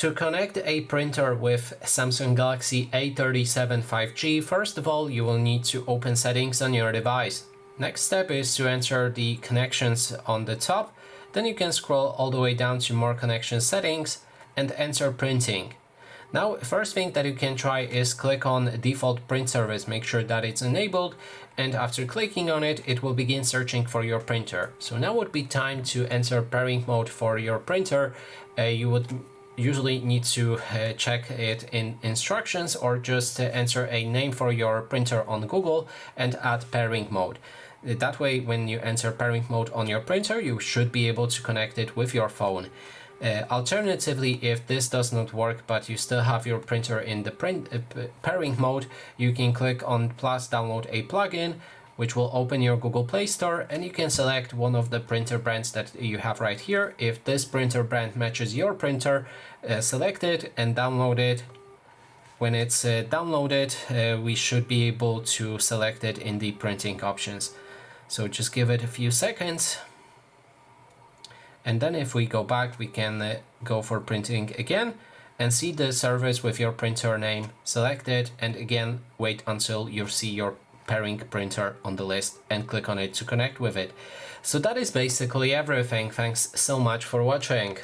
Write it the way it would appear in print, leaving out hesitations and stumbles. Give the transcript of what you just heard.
To connect a printer with Samsung Galaxy A37 5G, first of all, you will need to open settings on your device. Next step is to enter the connections on the top. Then you can scroll all the way down to more connection settings and enter printing. Now, first thing that you can try is click on default print service, make sure that it's enabled, and after clicking on it, it will begin searching for your printer. So now would be time to enter pairing mode for your printer. You would usually need to check it in instructions or just enter a name for your printer on Google and add pairing mode. That way, when you enter pairing mode on your printer, you should be able to connect it with your phone. Alternatively, if this does not work but you still have your printer in the pairing mode, you can click on plus download a plugin, which will open your Google Play Store, and you can select one of the printer brands that you have right here. If this printer brand matches your printer, select it and download it. When it's downloaded, we should be able to select it in the printing options. So just give it a few seconds. And then if we go back, we can go for printing again and see the service with your printer name, select it, and again wait until you see your pairing printer on the list and click on it to connect with it. So that is basically everything. Thanks so much for watching.